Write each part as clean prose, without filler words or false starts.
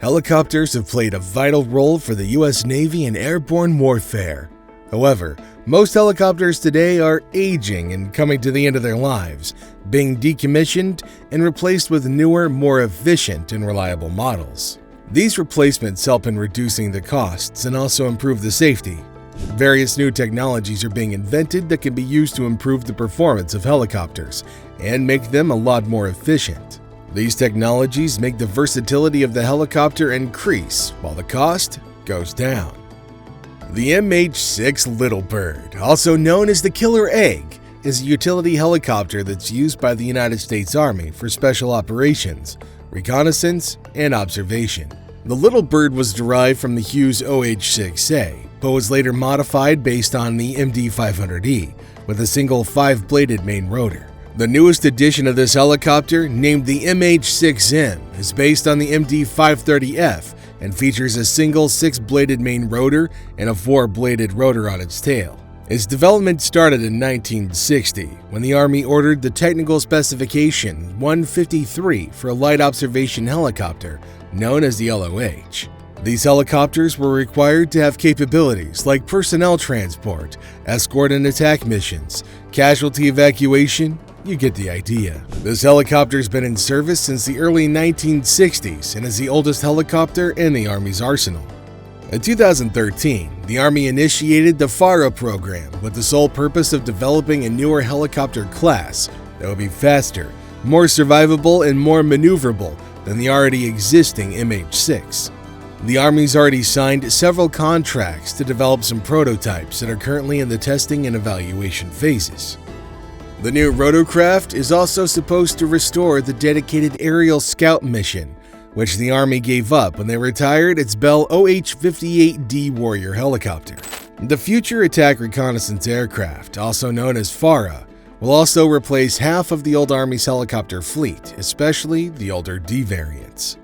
Helicopters have played a vital role for the U.S. Navy in airborne warfare. However, most helicopters today are aging and coming to the end of their lives, being decommissioned and replaced with newer, more efficient and reliable models. These replacements help in reducing the costs and also improve the safety. Various new technologies are being invented that can be used to improve the performance of helicopters and make them a lot more efficient. These technologies make the versatility of the helicopter increase while the cost goes down. The MH-6 Little Bird, also known as the Killer Egg, is a utility helicopter that's used by the United States Army for special operations, reconnaissance, and observation. The Little Bird was derived from the Hughes OH-6A, but was later modified based on the MD-500E, with a single 5-bladed main rotor. The newest edition of this helicopter, named the MH-6M, is based on the MD-530F and features a single 6-bladed main rotor and a 4-bladed rotor on its tail. Its development started in 1960, when the Army ordered the Technical Specification 153 for a light observation helicopter, known as the LOH. These helicopters were required to have capabilities like personnel transport, escort and attack missions, casualty evacuation. You get the idea. This helicopter's been in service since the early 1960s and is the oldest helicopter in the Army's arsenal. In 2013, the Army initiated the FARA program with the sole purpose of developing a newer helicopter class that would be faster, more survivable, and more maneuverable than the already existing MH-6. The Army's already signed several contracts to develop some prototypes that are currently in the testing and evaluation phases. The new rotorcraft is also supposed to restore the dedicated aerial scout mission, which the Army gave up when they retired its Bell OH-58D Warrior helicopter. The Future Attack Reconnaissance Aircraft, also known as FARA, will also replace half of the old Army's helicopter fleet, especially the older D variants.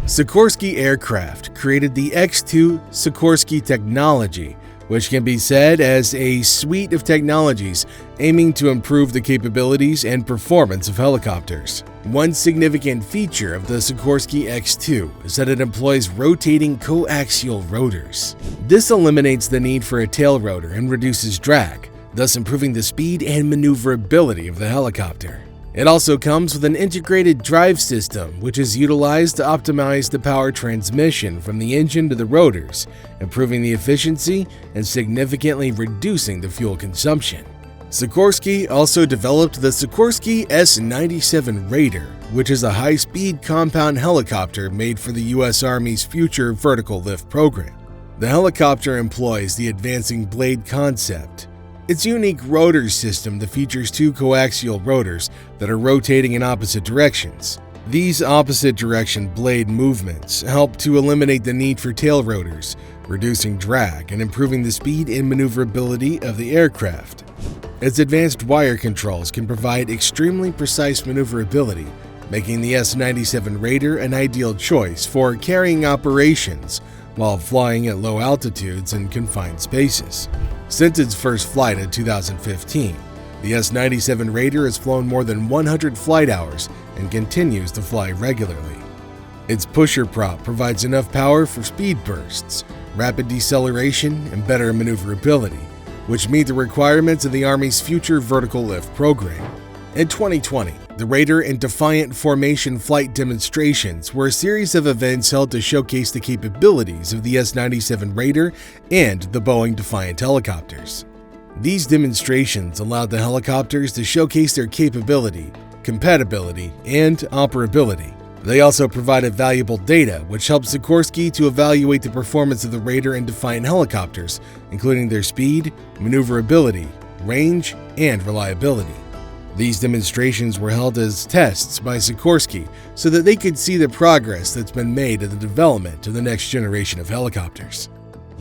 Sikorsky Aircraft created the X2 Sikorsky technology, which can be said as a suite of technologies aiming to improve the capabilities and performance of helicopters. One significant feature of the Sikorsky X2 is that it employs rotating coaxial rotors. This eliminates the need for a tail rotor and reduces drag, thus improving the speed and maneuverability of the helicopter. It also comes with an integrated drive system, which is utilized to optimize the power transmission from the engine to the rotors, improving the efficiency and significantly reducing the fuel consumption. Sikorsky also developed the Sikorsky S97 Raider, which is a high-speed compound helicopter made for the U.S. Army's future vertical lift program. The helicopter employs the advancing blade concept. Its unique rotor system that features 2 coaxial rotors that are rotating in opposite directions. These opposite direction blade movements help to eliminate the need for tail rotors, reducing drag and improving the speed and maneuverability of the aircraft. Its advanced wire controls can provide extremely precise maneuverability, making the S97 Raider an ideal choice for carrying operations while flying at low altitudes and confined spaces. Since its first flight in 2015, the S97 Raider has flown more than 100 flight hours and continues to fly regularly. Its pusher prop provides enough power for speed bursts, rapid deceleration, and better maneuverability, which meet the requirements of the Army's future vertical lift program. In 2020, the Raider and Defiant formation flight demonstrations were a series of events held to showcase the capabilities of the S97 Raider and the Boeing Defiant helicopters. These demonstrations allowed the helicopters to showcase their capability, compatibility, and operability. They also provided valuable data, which helped Sikorsky to evaluate the performance of the Raider and Defiant helicopters, including their speed, maneuverability, range, and reliability. These demonstrations were held as tests by Sikorsky so that they could see the progress that's been made in the development of the next generation of helicopters.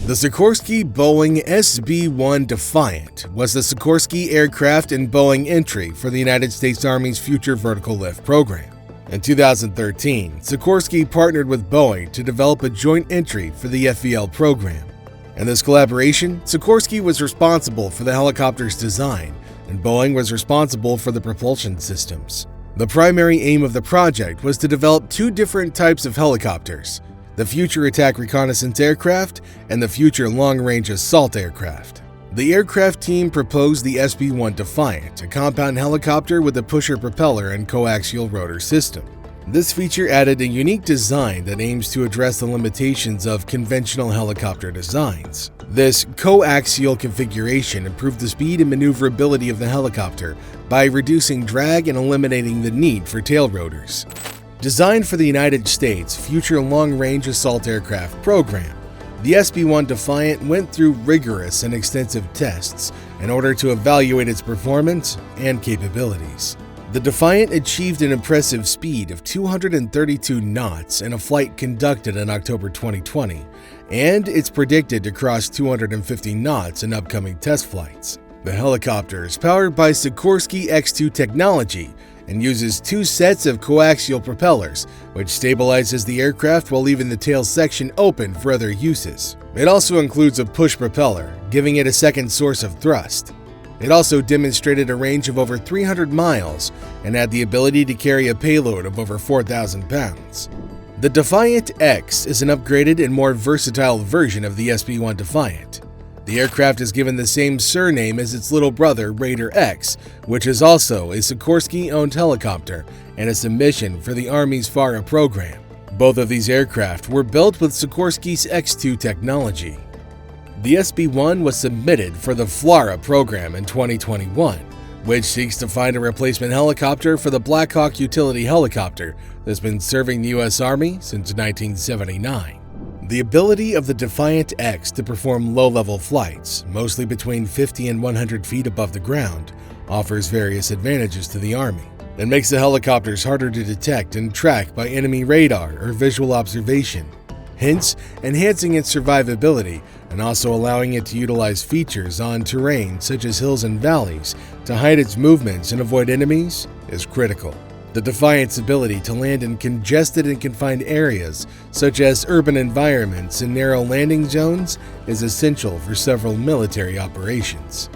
The Sikorsky Boeing SP1 Defiant was the Sikorsky aircraft and Boeing entry for the United States Army's future vertical lift program. In 2013, Sikorsky partnered with Boeing to develop a joint entry for the FVL program. In this collaboration, Sikorsky was responsible for the helicopter's design, and Boeing was responsible for the propulsion systems. The primary aim of the project was to develop 2 different types of helicopters: the Future Attack Reconnaissance Aircraft, and the Future Long-Range Assault Aircraft. The aircraft team proposed the SP1 Defiant, a compound helicopter with a pusher propeller and coaxial rotor system. This feature added a unique design that aims to address the limitations of conventional helicopter designs. This coaxial configuration improved the speed and maneuverability of the helicopter by reducing drag and eliminating the need for tail rotors. Designed for the United States Future Long-Range Assault Aircraft program, the SP1 Defiant went through rigorous and extensive tests in order to evaluate its performance and capabilities. The Defiant achieved an impressive speed of 232 knots in a flight conducted in October 2020, and it's predicted to cross 250 knots in upcoming test flights. The helicopter is powered by Sikorsky X2 technology and uses 2 sets of coaxial propellers, which stabilizes the aircraft while leaving the tail section open for other uses. It also includes a push propeller, giving it a second source of thrust. It also demonstrated a range of over 300 miles and had the ability to carry a payload of over 4,000 pounds. The Defiant X is an upgraded and more versatile version of the SP1 Defiant. The aircraft is given the same surname as its little brother, Raider X, which is also a Sikorsky-owned helicopter and a submission for the Army's FARA program. Both of these aircraft were built with Sikorsky's X2 technology. The SP1 was submitted for the FLRAA program in 2021, which seeks to find a replacement helicopter for the Black Hawk utility helicopter that's been serving the U.S. Army since 1979. The ability of the Defiant X to perform low-level flights, mostly between 50 and 100 feet above the ground, offers various advantages to the Army. It makes the helicopters harder to detect and track by enemy radar or visual observation, hence enhancing its survivability and also allowing it to utilize features on terrain such as hills and valleys to hide its movements and avoid enemies is critical. The Defiant's ability to land in congested and confined areas, such as urban environments and narrow landing zones, is essential for several military operations.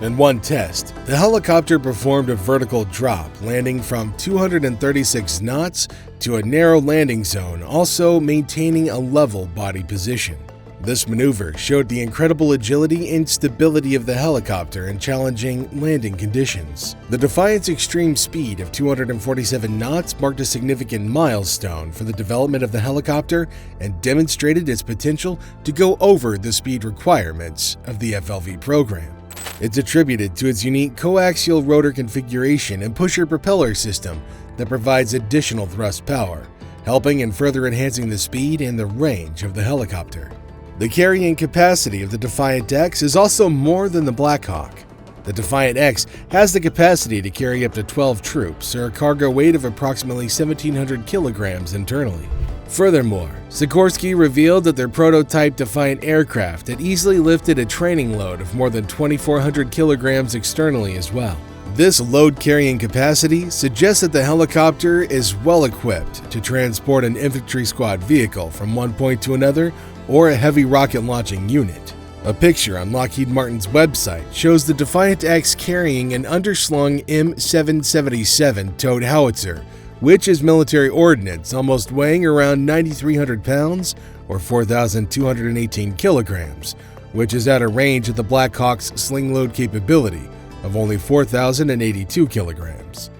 In one test, the helicopter performed a vertical drop, landing from 236 knots to a narrow landing zone, also maintaining a level body position. This maneuver showed the incredible agility and stability of the helicopter in challenging landing conditions. The Defiant's extreme speed of 247 knots marked a significant milestone for the development of the helicopter and demonstrated its potential to go over the speed requirements of the FLV program. It's attributed to its unique coaxial rotor configuration and pusher propeller system that provides additional thrust power, helping and further enhancing the speed and the range of the helicopter. The carrying capacity of the Defiant X is also more than the Black Hawk. The Defiant X has the capacity to carry up to 12 troops, or a cargo weight of approximately 1,700 kilograms internally. Furthermore, Sikorsky revealed that their prototype Defiant aircraft had easily lifted a training load of more than 2,400 kilograms externally as well. This load-carrying capacity suggests that the helicopter is well equipped to transport an infantry squad vehicle from one point to another or a heavy rocket launching unit. A picture on Lockheed Martin's website shows the Defiant X carrying an underslung M777 towed howitzer, which is military ordnance almost weighing around 9,300 pounds or 4,218 kilograms, which is at a range of the Black Hawk's sling load capability of only 4,082 kilograms.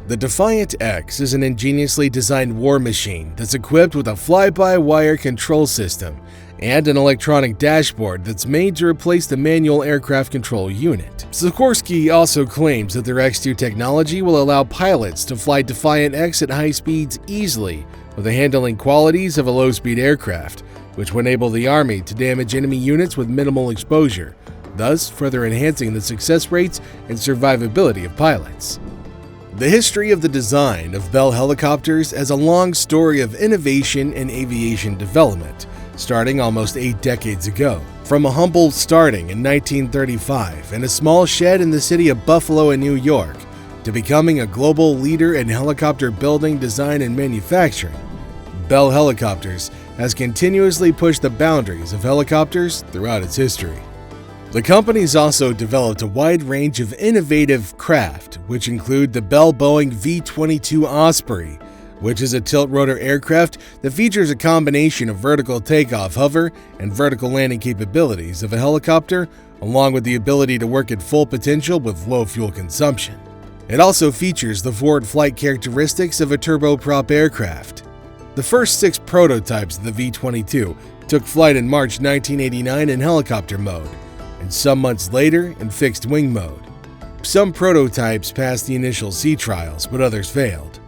The Defiant X is an ingeniously designed war machine that's equipped with a fly-by-wire control system and an electronic dashboard that's made to replace the manual aircraft control unit. Sikorsky also claims that their X2 technology will allow pilots to fly Defiant X at high speeds easily with the handling qualities of a low-speed aircraft, which will enable the Army to damage enemy units with minimal exposure, thus further enhancing the success rates and survivability of pilots. The history of the design of Bell helicopters has a long story of innovation and aviation development, starting almost 8 decades ago. From a humble starting in 1935 in a small shed in the city of Buffalo in New York, to becoming a global leader in helicopter building, design, and manufacturing, Bell Helicopters has continuously pushed the boundaries of helicopters throughout its history. The company's also developed a wide range of innovative craft, which include the Bell Boeing V-22 Osprey, which is a tilt-rotor aircraft that features a combination of vertical takeoff, hover, and vertical landing capabilities of a helicopter, along with the ability to work at full potential with low fuel consumption. It also features the forward flight characteristics of a turboprop aircraft. The first 6 prototypes of the V-22 took flight in March 1989 in helicopter mode, and some months later in fixed-wing mode. Some prototypes passed the initial sea trials, but others failed.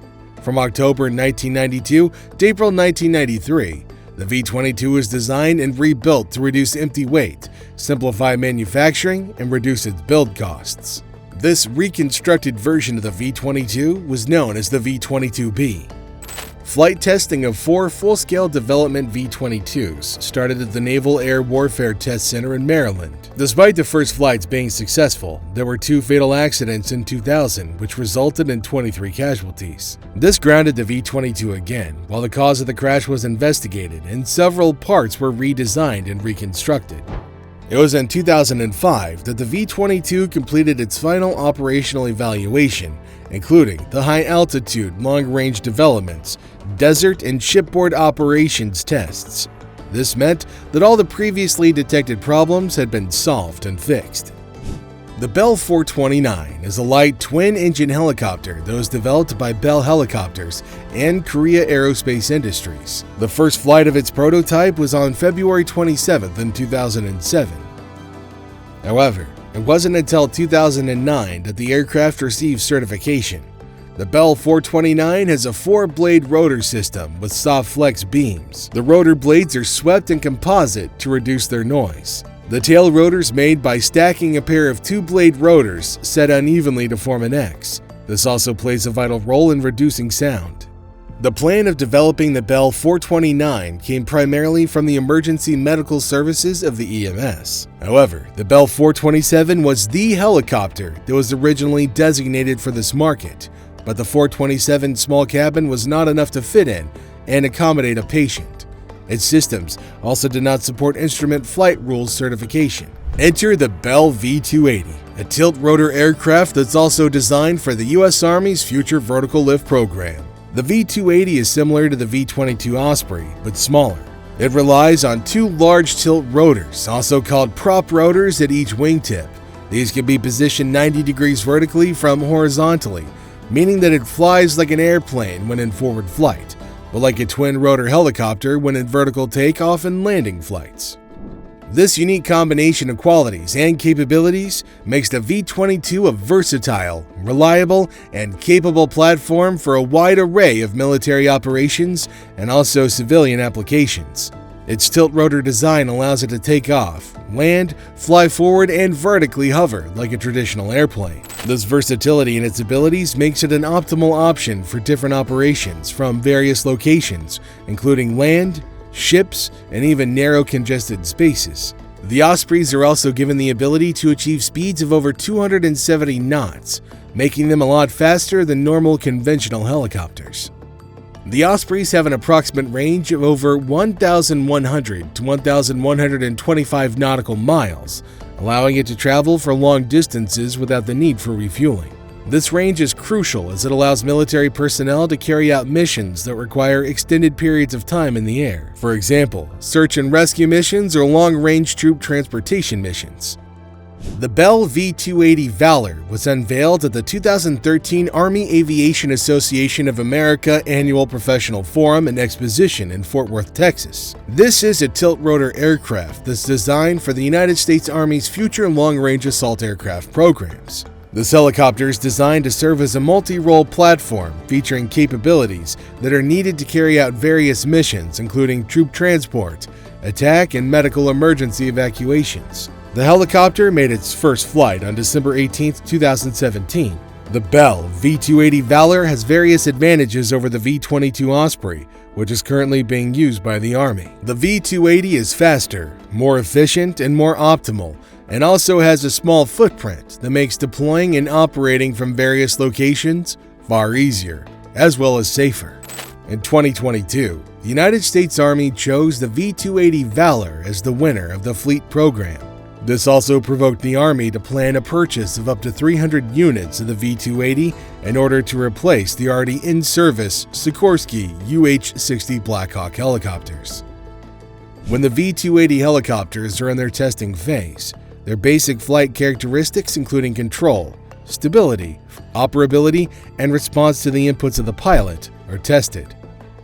From October 1992 to April 1993, the V-22 was designed and rebuilt to reduce empty weight, simplify manufacturing, and reduce its build costs. This reconstructed version of the V-22 was known as the V-22B. Flight testing of 4 full-scale development V-22s started at the Naval Air Warfare Test Center in Maryland. Despite the first flights being successful, there were 2 fatal accidents in 2000, which resulted in 23 casualties. This grounded the V-22 again, while the cause of the crash was investigated and several parts were redesigned and reconstructed. It was in 2005 that the V-22 completed its final operational evaluation, including the high-altitude, long-range developments, desert, and shipboard operations tests. This meant that all the previously detected problems had been solved and fixed. The Bell 429 is a light twin-engine helicopter that was developed by Bell Helicopters and Korea Aerospace Industries. The first flight of its prototype was on February 27 in 2007. However, it wasn't until 2009 that the aircraft received certification. The Bell 429 has a 4-blade rotor system with soft flex beams. The rotor blades are swept in composite to reduce their noise. The tail rotor is made by stacking a pair of 2-blade rotors set unevenly to form an X. This also plays a vital role in reducing sound. The plan of developing the Bell 429 came primarily from the emergency medical services of the EMS. However, the Bell 427 was the helicopter that was originally designated for this market, but the 427 small cabin was not enough to fit in and accommodate a patient. Its systems also did not support instrument flight rules certification. Enter the Bell V-280, a tilt-rotor aircraft that's also designed for the U.S. Army's Future Vertical Lift program. The V-280 is similar to the V-22 Osprey, but smaller. It relies on 2 large tilt rotors, also called prop rotors, at each wingtip. These can be positioned 90 degrees vertically from horizontally, meaning that it flies like an airplane when in forward flight, but like a twin-rotor helicopter when in vertical takeoff and landing flights. This unique combination of qualities and capabilities makes the V-22 a versatile, reliable, and capable platform for a wide array of military operations and also civilian applications. Its tilt-rotor design allows it to take off, land, fly forward, and vertically hover like a traditional airplane. This versatility in its abilities makes it an optimal option for different operations from various locations, including land, ships, and even narrow congested spaces. The Ospreys are also given the ability to achieve speeds of over 270 knots, making them a lot faster than normal conventional helicopters. The Ospreys have an approximate range of over 1,100 to 1,125 nautical miles, allowing it to travel for long distances without the need for refueling. This range is crucial as it allows military personnel to carry out missions that require extended periods of time in the air. For example, search and rescue missions or long-range troop transportation missions. The Bell V-280 Valor was unveiled at the 2013 Army Aviation Association of America Annual Professional Forum and Exposition in Fort Worth, Texas. This is a tilt-rotor aircraft that's designed for the United States Army's future long-range assault aircraft programs. This helicopter is designed to serve as a multi-role platform featuring capabilities that are needed to carry out various missions, including troop transport, attack, and medical emergency evacuations. The helicopter made its first flight on December 18, 2017. The Bell V-280 Valor has various advantages over the V-22 Osprey, which is currently being used by the Army. The V-280 is faster, more efficient, and more optimal, and also has a small footprint that makes deploying and operating from various locations far easier, as well as safer. In 2022, the United States Army chose the V-280 Valor as the winner of the Fleet program. This also provoked the Army to plan a purchase of up to 300 units of the V-280 in order to replace the already in-service Sikorsky UH-60 Black Hawk helicopters. When the V-280 helicopters are in their testing phase, their basic flight characteristics including control, stability, operability, and response to the inputs of the pilot are tested.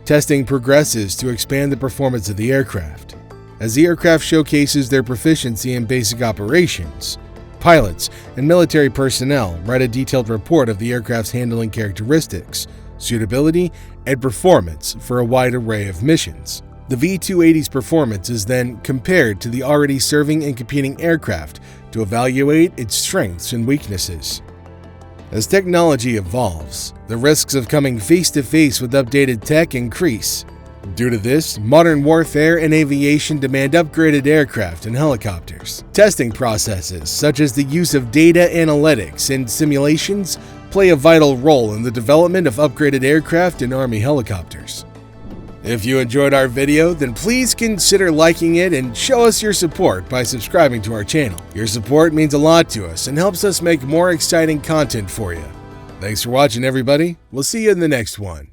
Testing progresses to expand the performance of the aircraft. As the aircraft showcases their proficiency in basic operations, pilots and military personnel write a detailed report of the aircraft's handling characteristics, suitability, and performance for a wide array of missions. The V-280's performance is then compared to the already serving and competing aircraft to evaluate its strengths and weaknesses. As technology evolves, the risks of coming face-to-face with updated tech increase. Due to this, modern warfare and aviation demand upgraded aircraft and helicopters. Testing processes, such as the use of data analytics and simulations, play a vital role in the development of upgraded aircraft and Army helicopters. If you enjoyed our video, then please consider liking it and show us your support by subscribing to our channel. Your support means a lot to us and helps us make more exciting content for you. Thanks for watching, everybody. We'll see you in the next one.